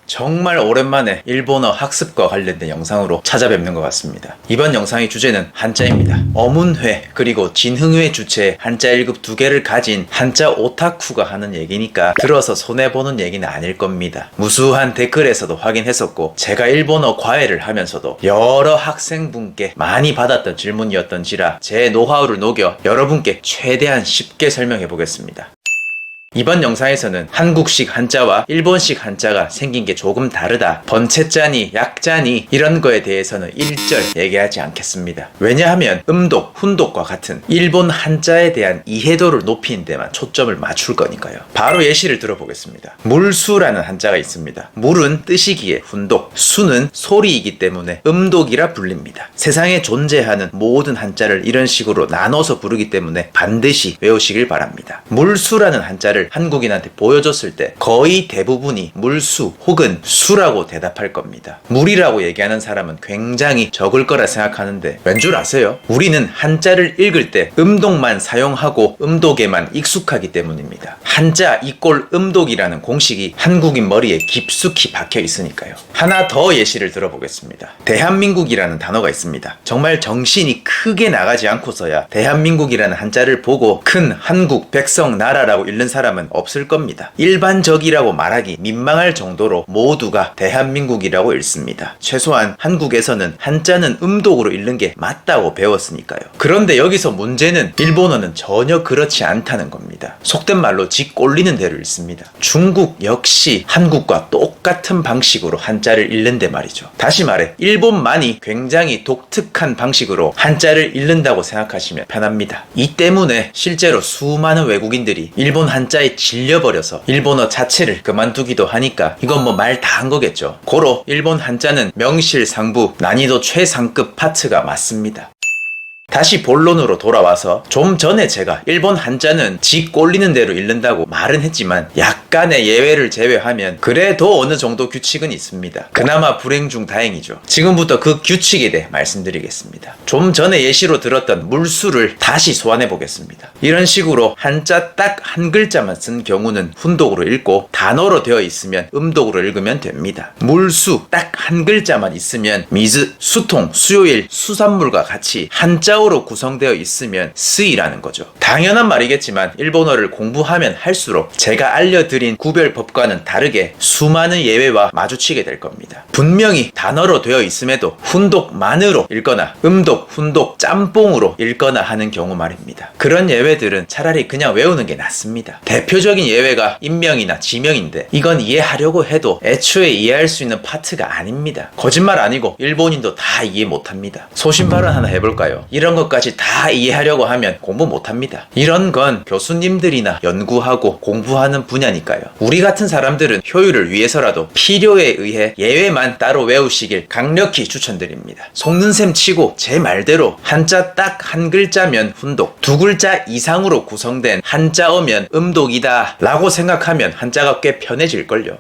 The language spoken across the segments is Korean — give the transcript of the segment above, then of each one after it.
정말 오랜만에 일본어 학습과 관련된 영상으로 찾아뵙는 것 같습니다. 이번 영상의 주제는 한자입니다. 어문회 그리고 진흥회 주체의 한자 1급 2개를 가진 한자 오타쿠가 하는 얘기니까 들어서 손해보는 얘기는 아닐 겁니다. 무수한 댓글에서도 확인했었고 제가 일본어 과외를 하면서도 여러 학생분께 많이 받았던 질문이었던지라 제 노하우를 녹여 여러분께 최대한 쉽게 설명해 보겠습니다. 이번 영상에서는 한국식 한자와 일본식 한자가 생긴 게 조금 다르다, 번체자니 약자니 이런 거에 대해서는 일절 얘기하지 않겠습니다. 왜냐하면 음독, 훈독과 같은 일본 한자에 대한 이해도를 높이는 데만 초점을 맞출 거니까요. 바로 예시를 들어보겠습니다. 물수라는 한자가 있습니다. 물은 뜻이기에 훈독, 수는 소리이기 때문에 음독이라 불립니다. 세상에 존재하는 모든 한자를 이런 식으로 나눠서 부르기 때문에 반드시 외우시길 바랍니다. 물수라는 한자를 한국인한테 보여줬을 때 거의 대부분이 물수 혹은 수라고 대답할 겁니다. 물이라고 얘기하는 사람은 굉장히 적을 거라 생각하는데 왠 줄 아세요? 우리는 한자를 읽을 때 음독만 사용하고 음독에만 익숙하기 때문입니다. 한자 이꼴 음독이라는 공식이 한국인 머리에 깊숙이 박혀 있으니까요. 하나 더 예시를 들어보겠습니다. 대한민국이라는 단어가 있습니다. 정말 정신이 크게 나가지 않고서야 대한민국이라는 한자를 보고 큰 한국 백성 나라라고 읽는 사람은 없을 겁니다. 일반적이라고 말하기 민망할 정도로 모두가 대한민국이라고 읽습니다. 최소한 한국에서는 한자는 음독으로 읽는 게 맞다고 배웠으니까요. 그런데 여기서 문제는 일본어는 전혀 그렇지 않다는 겁니다. 속된 말로 지 꼴리는 대로 읽습니다. 중국 역시 한국과 똑같은 방식으로 한자를 읽는데 말이죠. 다시 말해 일본만이 굉장히 독특한 방식으로 한자를 읽는다고 생각하시면 편합니다. 이 때문에 실제로 수많은 외국인들이 일본 한자에 질려버려서 일본어 자체를 그만두기도 하니까 이건 뭐 말 다 한 거겠죠. 고로 일본 한자는 명실상부 난이도 최상급 파트가 맞습니다. 다시 본론으로 돌아와서 좀 전에 제가 일본 한자는 지 꼴리는 대로 읽는다고 말은 했지만 약간의 예외를 제외하면 그래도 어느 정도 규칙은 있습니다. 그나마 불행 중 다행이죠. 지금부터 그 규칙에 대해 말씀드리겠습니다. 좀 전에 예시로 들었던 물수를 다시 소환해 보겠습니다. 이런 식으로 한자 딱 한 글자만 쓴 경우는 훈독으로 읽고 단어로 되어 있으면 음독으로 읽으면 됩니다. 물수 딱 한 글자만 있으면 미즈, 수통, 수요일, 수산물과 같이 한자어로 구성되어 있으면 스이라는 거죠. 당연한 말이겠지만 일본어를 공부하면 할수록 제가 알려드린 구별법과는 다르게 수많은 예외와 마주치게 될 겁니다. 분명히 단어로 되어 있음에도 훈독만으로 읽거나 음독, 훈독, 짬뽕으로 읽거나 하는 경우 말입니다. 그런 예외들은 차라리 그냥 외우는 게 낫습니다. 대표적인 예외가 인명이나 지명인데 이건 이해하려고 해도 애초에 이해할 수 있는 파트가 아닙니다. 거짓말 아니고 일본인도 다 이해 못합니다. 소신 발언 하나 해볼까요? 이런 것까지 다 이해하려고 하면 공부 못합니다. 이런 건 교수님들이나 연구하고 공부하는 분야니까요. 우리 같은 사람들은 효율을 위해서라도 필요에 의해 예외만 따로 외우시길 강력히 추천드립니다. 속는 셈 치고 제 말대로 한자 딱 한 글자면 훈독, 두 글자 이상으로 구성된 한자어면 음독이다 라고 생각하면 한자가 꽤 편해질걸요.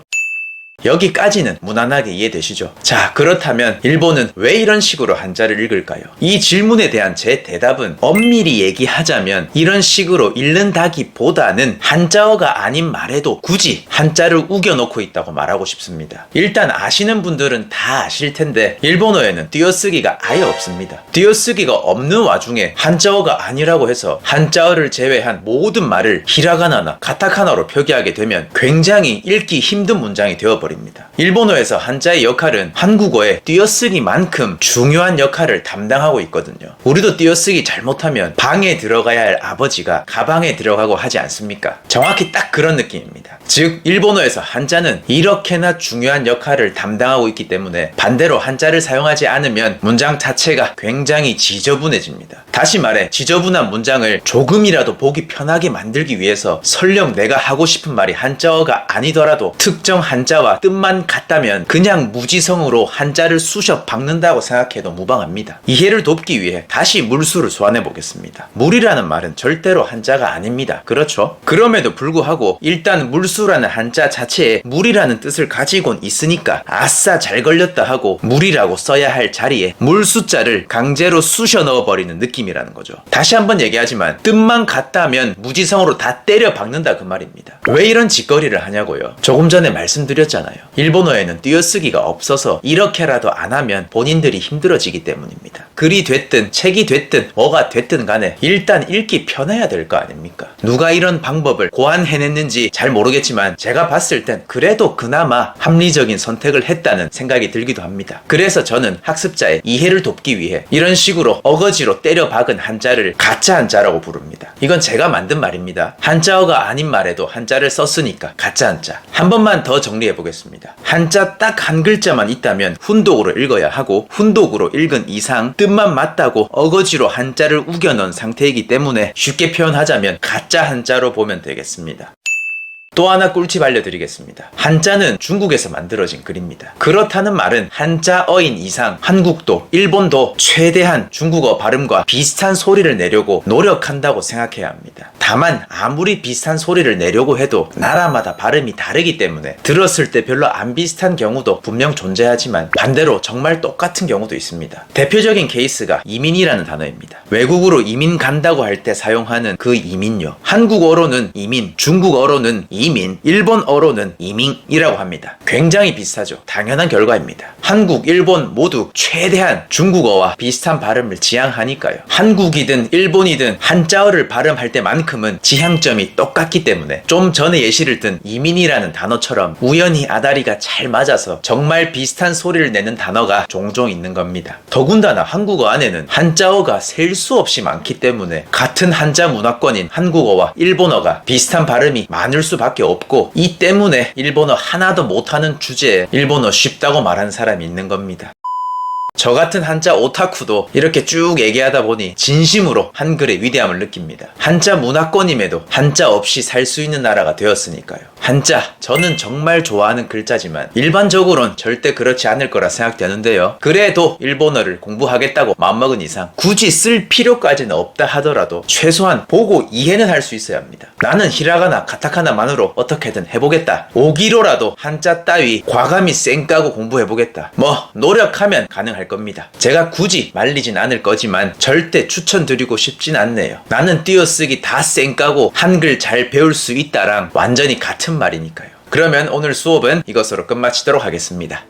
여기까지는 무난하게 이해되시죠? 자, 그렇다면 일본은 왜 이런 식으로 한자를 읽을까요? 이 질문에 대한 제 대답은 엄밀히 얘기하자면 이런 식으로 읽는다기보다는 한자어가 아닌 말에도 굳이 한자를 우겨놓고 있다고 말하고 싶습니다. 일단 아시는 분들은 다 아실 텐데 일본어에는 띄어쓰기가 아예 없습니다. 띄어쓰기가 없는 와중에 한자어가 아니라고 해서 한자어를 제외한 모든 말을 히라가나나 가타카나로 표기하게 되면 굉장히 읽기 힘든 문장이 되어버립니다. 일본어에서 한자의 역할은 한국어의 띄어쓰기만큼 중요한 역할을 담당하고 있거든요. 우리도 띄어쓰기 잘못하면 방에 들어가야 할 아버지가 가방에 들어가고 하지 않습니까? 정확히 딱 그런 느낌입니다. 즉 일본어에서 한자는 이렇게나 중요한 역할을 담당하고 있기 때문에 반대로 한자를 사용하지 않으면 문장 자체가 굉장히 지저분해집니다. 다시 말해 지저분한 문장을 조금이라도 보기 편하게 만들기 위해서 설령 내가 하고 싶은 말이 한자어가 아니더라도 특정 한자와 한자와 뜻만 같다면 그냥 무지성으로 한자를 쑤셔 박는다고 생각해도 무방합니다. 이해를 돕기 위해 다시 물수를 소환해 보겠습니다. 물이라는 말은 절대로 한자가 아닙니다. 그렇죠? 그럼에도 불구하고 일단 물수라는 한자 자체에 물이라는 뜻을 가지곤 있으니까 아싸 잘 걸렸다 하고 물이라고 써야 할 자리에 물수자를 강제로 쑤셔 넣어버리는 느낌이라는 거죠. 다시 한번 얘기하지만 뜻만 같다면 무지성으로 다 때려 박는다 그 말입니다. 왜 이런 짓거리를 하냐고요? 조금 전에 말씀드렸잖아요. 일본어에는 띄어쓰기가 없어서 이렇게라도 안 하면 본인들이 힘들어지기 때문입니다. 글이 됐든 책이 됐든 뭐가 됐든 간에 일단 읽기 편해야 될 거 아닙니까? 누가 이런 방법을 고안해냈는지 잘 모르겠지만 제가 봤을 땐 그래도 그나마 합리적인 선택을 했다는 생각이 들기도 합니다. 그래서 저는 학습자의 이해를 돕기 위해 이런 식으로 어거지로 때려 박은 한자를 가짜 한자라고 부릅니다. 이건 제가 만든 말입니다. 한자어가 아닌 말에도 한자를 썼으니까 가짜 한자. 한 번만 더 정리해 보겠습니다. 한자 딱 한 글자만 있다면 훈독으로 읽어야 하고 훈독으로 읽은 이상 뜻만 맞다고 어거지로 한자를 우겨 넣은 상태이기 때문에 쉽게 표현하자면 가짜 한자로 보면 되겠습니다. 또 하나 꿀팁 알려드리겠습니다. 한자는 중국에서 만들어진 글입니다. 그렇다는 말은 한자어인 이상 한국도 일본도 최대한 중국어 발음과 비슷한 소리를 내려고 노력한다고 생각해야 합니다. 다만 아무리 비슷한 소리를 내려고 해도 나라마다 발음이 다르기 때문에 들었을 때 별로 안 비슷한 경우도 분명 존재하지만 반대로 정말 똑같은 경우도 있습니다. 대표적인 케이스가 이민이라는 단어입니다. 외국으로 이민 간다고 할 때 사용하는 그 이민요. 한국어로는 이민, 중국어로는 이민, 일본어로는 이민이라고 합니다. 굉장히 비슷하죠. 당연한 결과입니다. 한국, 일본 모두 최대한 중국어와 비슷한 발음을 지향하니까요. 한국이든 일본이든 한자어를 발음할 때만큼은 지향점이 똑같기 때문에 좀 전에 예시를 든 이민이라는 단어처럼 우연히 아다리가 잘 맞아서 정말 비슷한 소리를 내는 단어가 종종 있는 겁니다. 더군다나 한국어 안에는 한자어가 셀 수 없이 많기 때문에 같은 한자 문화권인 한국어와 일본어가 비슷한 발음이 많을 수밖에 없고 이 때문에 일본어 하나도 못하는 주제에 일본어 쉽다고 말하는 사람이 있는 겁니다. 저 같은 한자 오타쿠도 이렇게 쭉 얘기하다 보니 진심으로 한글의 위대함을 느낍니다. 한자 문화권임에도 한자 없이 살 수 있는 나라가 되었으니까요. 한자, 저는 정말 좋아하는 글자지만 일반적으로는 절대 그렇지 않을 거라 생각되는데요. 그래도 일본어를 공부하겠다고 마음먹은 이상 굳이 쓸 필요까지는 없다 하더라도 최소한 보고 이해는 할 수 있어야 합니다. 나는 히라가나 카타카나만으로 어떻게든 해보겠다. 5기로라도 한자 따위 과감히 쌩까고 공부해보겠다. 뭐 노력하면 가능할 겁니다. 제가 굳이 말리진 않을 거지만 절대 추천드리고 싶진 않네요. 나는 띄어쓰기 다 쌩까고 한글 잘 배울 수 있다랑 완전히 같은 말이니까요. 그러면 오늘 수업은 이것으로 끝마치도록 하겠습니다.